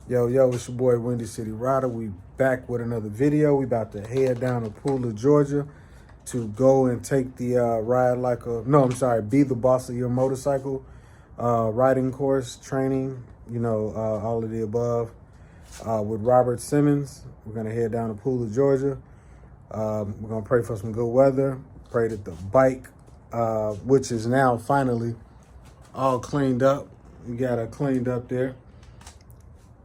Yo, it's your boy Windy City Rider. We back with another video. We about to head down to Pooler, Georgia to go and take the be the boss of your motorcycle riding course, training, all of the above. With Robert Simmons, we're going to head down to Pooler, Georgia. We're going to pray for some good weather, pray that the bike, which is now finally all cleaned up. We got it cleaned up there.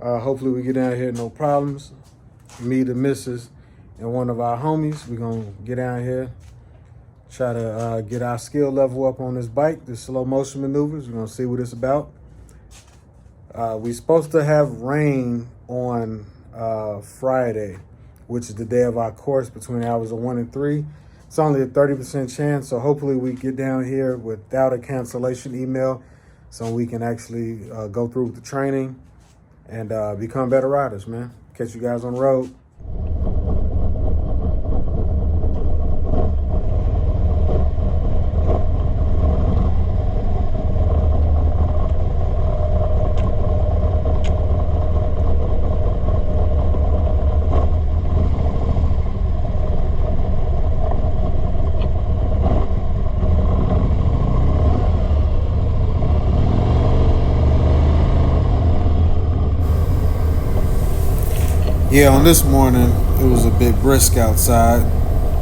Hopefully we get down here, no problems. Me, the missus, and one of our homies, we're going to get down here, try to get our skill level up on this bike, the slow motion maneuvers. We're going to see what it's about. We're supposed to have rain on Friday, which is the day of our course between hours of 1 and 3. It's only a 30% chance, so hopefully we get down here without a cancellation email so we can actually go through with the training and become better riders, man. Catch you guys on the road. Yeah, on this morning, it was a bit brisk outside.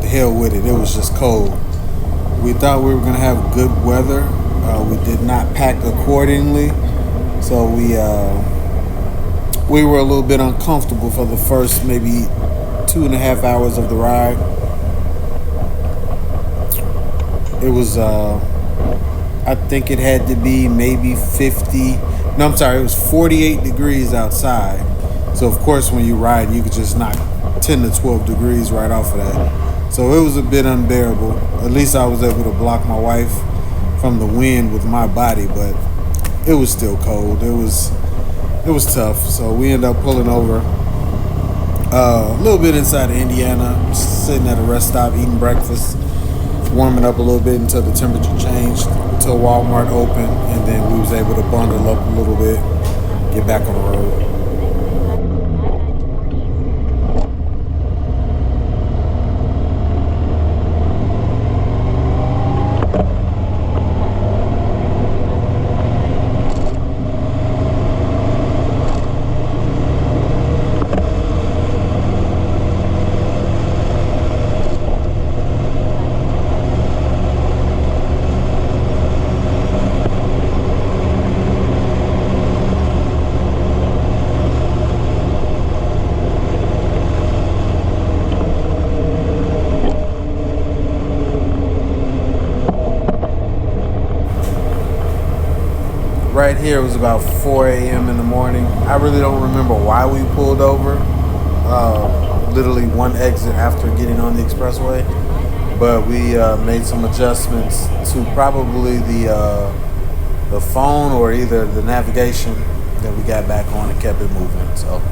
The hell with it. It was just cold. We thought we were going to have good weather. We did not pack accordingly. So we were a little bit uncomfortable for the first maybe 2.5 hours of the ride. It was, I think it had to be maybe it was 48 degrees outside. So, of course, when you ride, you could just knock 10 to 12 degrees right off of that. So it was a bit unbearable. At least I was able to block my wife from the wind with my body, but it was still cold. It was tough. So we ended up pulling over a little bit inside of Indiana, sitting at a rest stop, eating breakfast, warming up a little bit until the temperature changed, until Walmart opened, and then we was able to bundle up a little bit, get back on the road. Right here, it was about 4 a.m. in the morning. I really don't remember why we pulled over. Literally one exit after getting on the expressway. But we made some adjustments to probably the phone or either the navigation. Then we got back on and kept it moving. So.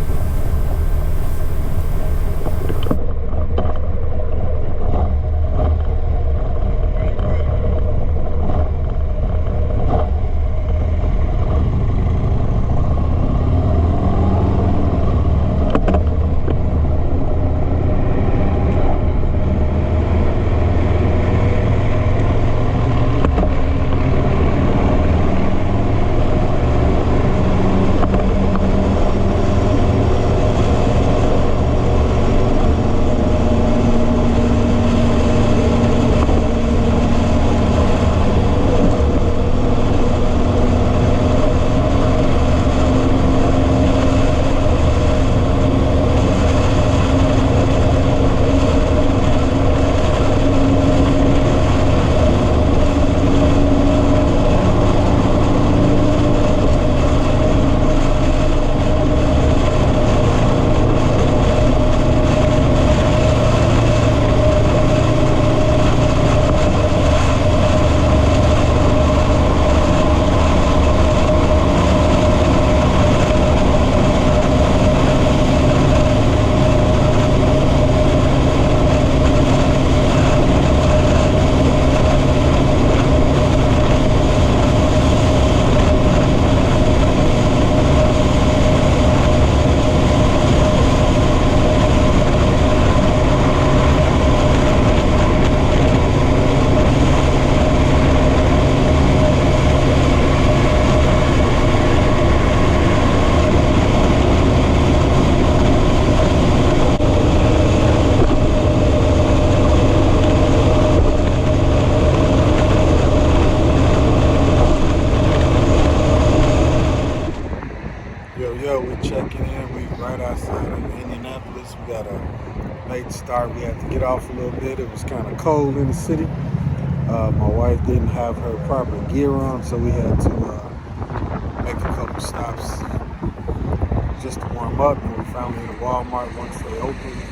Yo, we checking in. We right outside of Indianapolis. We got a late start. We had to get off a little bit. It was kind of cold in the city. My wife didn't have her proper gear on, so we had to make a couple stops just to warm up. And we finally hit a Walmart once they opened.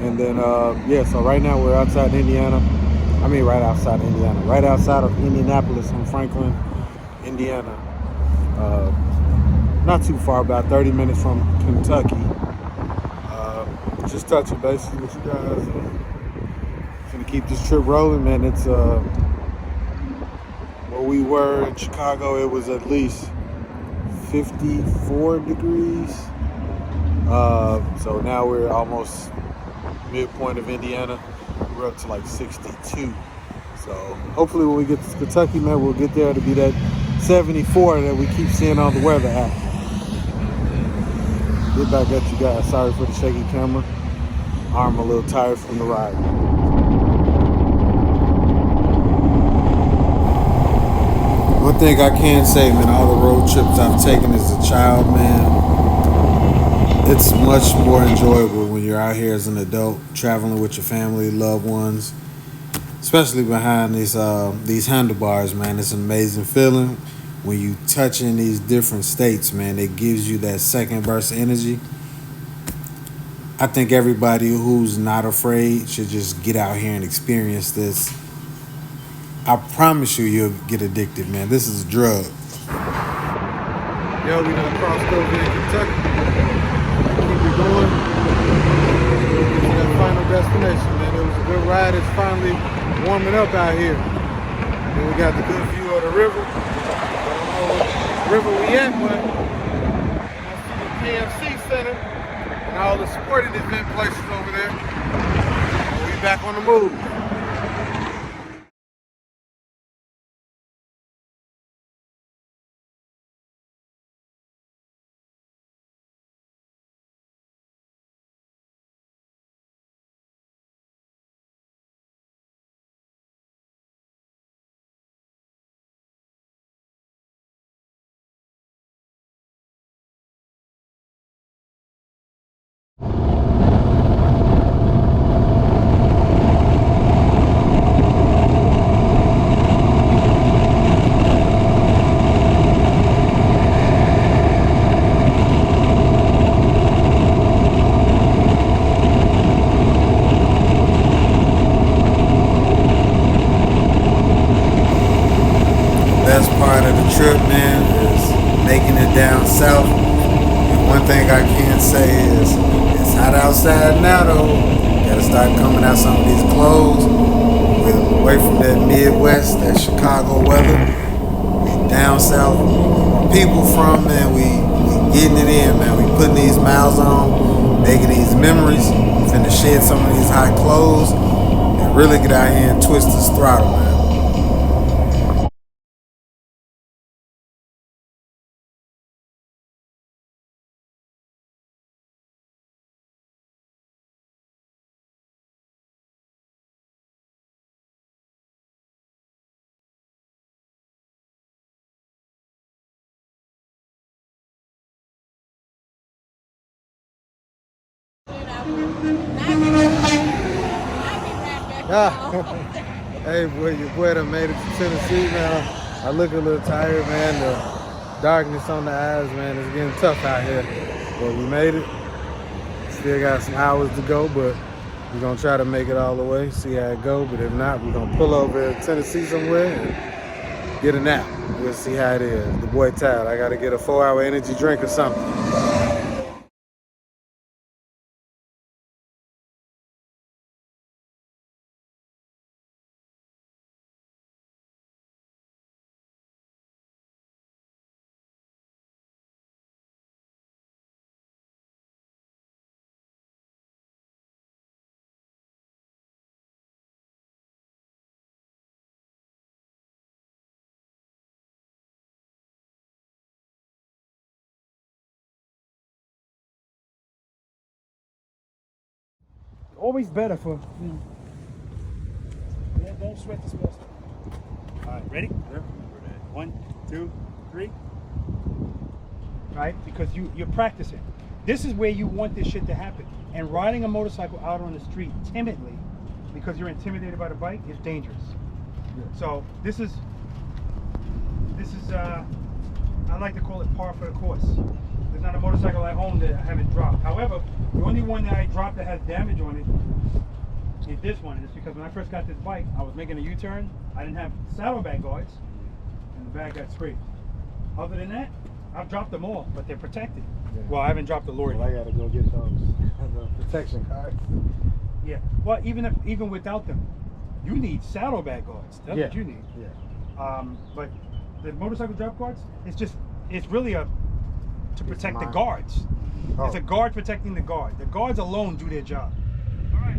And then, so right now we're outside Indiana. I mean, right outside Indiana. Right outside of Indianapolis in Franklin, Indiana. Not too far, about 30 minutes from Kentucky. Just touching base with you guys. Gonna keep this trip rolling, man. It's where we were in Chicago, it was at least 54 degrees. So now we're almost midpoint of Indiana. We're up to like 62. So hopefully when we get to Kentucky, man, we'll get there to be that 74 that we keep seeing on the weather app. Get back at you guys. Sorry for the shaky camera. Arm a little tired from the ride. One thing I can say, man, all the road trips I've taken as a child, man, it's much more enjoyable when you're out here as an adult, traveling with your family, loved ones, especially behind these handlebars, man. It's an amazing feeling when you touch in these different states, man. It gives you that second burst of energy. I think everybody who's not afraid should just get out here and experience this. I promise you'll get addicted, man. This is a drug. Yo, we done crossed over in Kentucky. Keep it going. Get to that final destination, man. It was a good ride. It's finally warming up out here. And we got the good view of the river. I don't know what river we at, but I see the KFC Center and all the sporting event places over there. We'll be back on the move. Best part of the trip, man, is making it down south. And one thing I can say is it's hot outside now, though. Gotta start coming out some of these clothes. We're away from that Midwest, that Chicago weather. We down south. People from, man, we getting it in, man. We putting these miles on, making these memories. Finna shed some of these hot clothes and really get out here and twist this throttle, man. Hey, boy, your boy done made it to Tennessee, man. I look a little tired, man. The darkness on the eyes, man, it's getting tough out here. But we made it. Still got some hours to go, but we're going to try to make it all the way, see how it go. But if not, we're going to pull over in Tennessee somewhere and get a nap. We'll see how it is. The boy tired. I got to get a 4-hour energy drink or something. Always better for, Yeah, don't sweat the small stuff. All right, ready? Yeah. 1, 2, 3. right? Because you're practicing. This is where you want this shit to happen. And riding a motorcycle out on the street timidly, because you're intimidated by the bike, is dangerous. Yeah. So this is I like to call it par for the course. There's not a motorcycle I own that I haven't dropped. However, the only one that I dropped that has damage on it is this one. And it's because when I first got this bike, I was making a U-turn. I didn't have saddlebag guards, and the bag got scraped. Other than that, I've dropped them all, but they're protected. Yeah. Well, I haven't dropped the Lord. Well, I gotta go get those the protection cards. Yeah. Well, even without them, you need saddlebag guards. That's what you need. Yeah. But the motorcycle drop guards, it's really to protect the guards. Oh. It's a guard protecting the guard. The guards alone do their job. All right.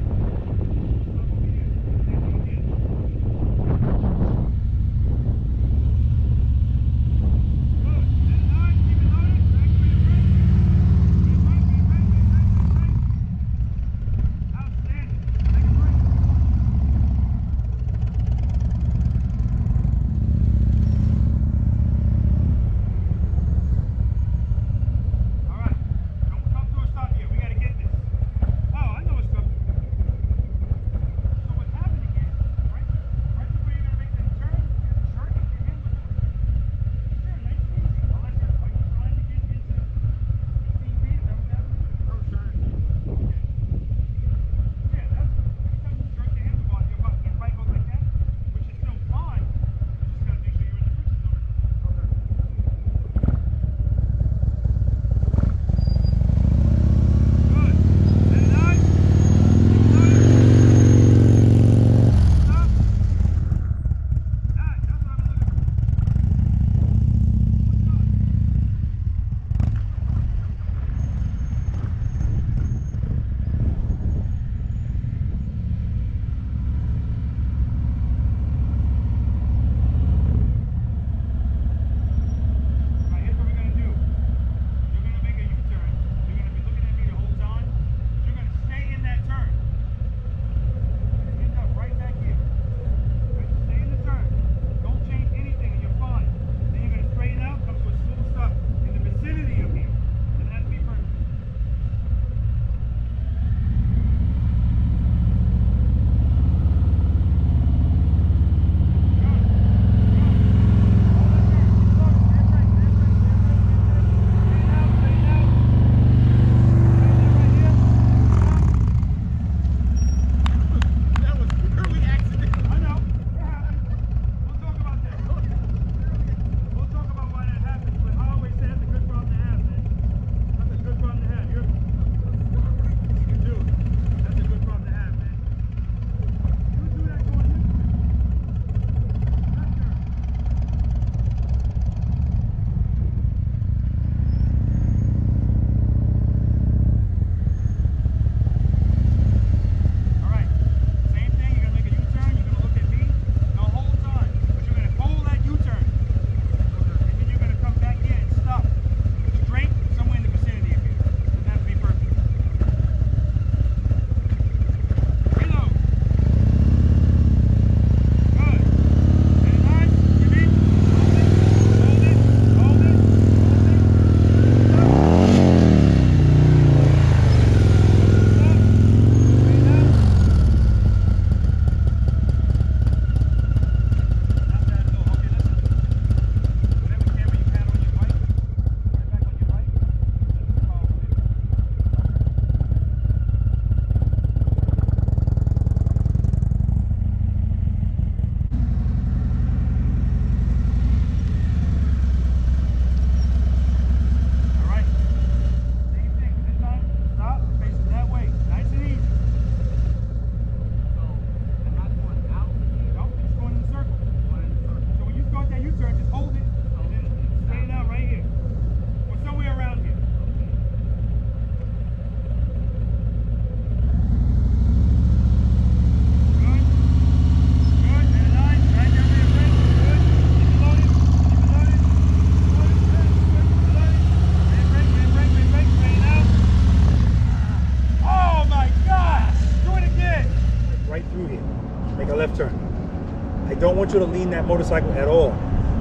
don't want you to lean that motorcycle at all.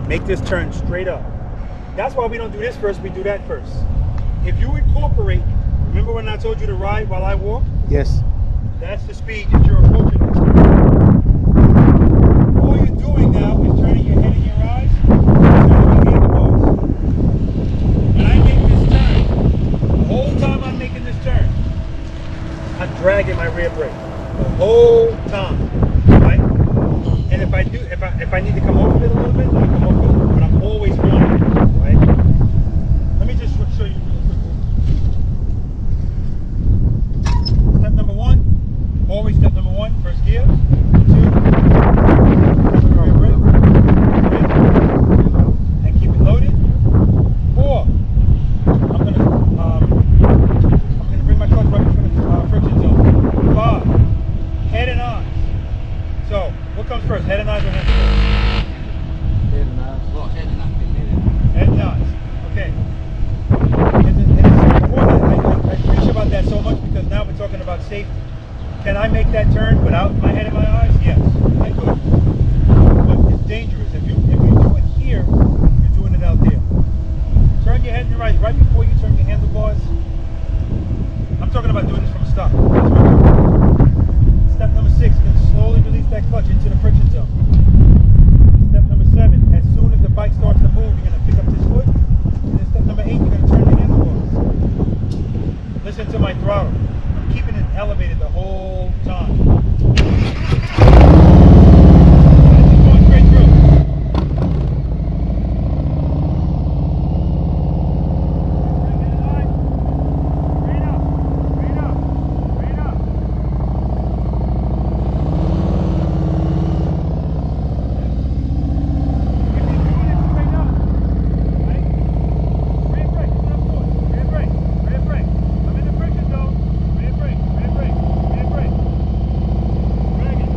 Make this turn straight up. That's why we don't do this first, we do that first. If you incorporate, remember when I told you to ride while I walk? Yes. That's the speed that you're approaching this. All you're doing now is turning your head and your eyes, turning your handlebars. When I make this turn, the whole time I'm making this turn, I'm dragging my rear brake. The whole time. Right? And if I need to come off of it a little bit, I'll come off of it, but I'm always on it. Right? Let me just show you really quickly. Step number one, always step number one, first gear. 2, rear brake, and keep it loaded. 4, I'm gonna bring my clutch right into the friction zone. 5, head and eyes. So, what comes first, head and eyes or head and eyes? Head and eyes. Well, head and eyes. Head and eyes. Okay. And it's important. I preach about that so much because now we're talking about safety. Can I make that turn without my head and my eyes? Yes, I could. But it's dangerous. If you do it here, you're doing it out there. Turn your head and your eyes right before you turn your handlebars. I'm talking about doing this from stop. Step number 6, you're going to slowly release that clutch into the friction zone. Step number 7, as soon as the bike starts to move, you're going to pick up this foot. And then step number 8, you're going to turn the handlebars. Listen to my throttle. I'm keeping it elevated the whole time. It's going straight through. Straight up, straight up, straight up. If you're doing it straight up, right? Rear brake, that's what I'm doing. Rear brake, rear brake. I'm in the friction zone. Rear brake, rear brake, rear brake. Drag it.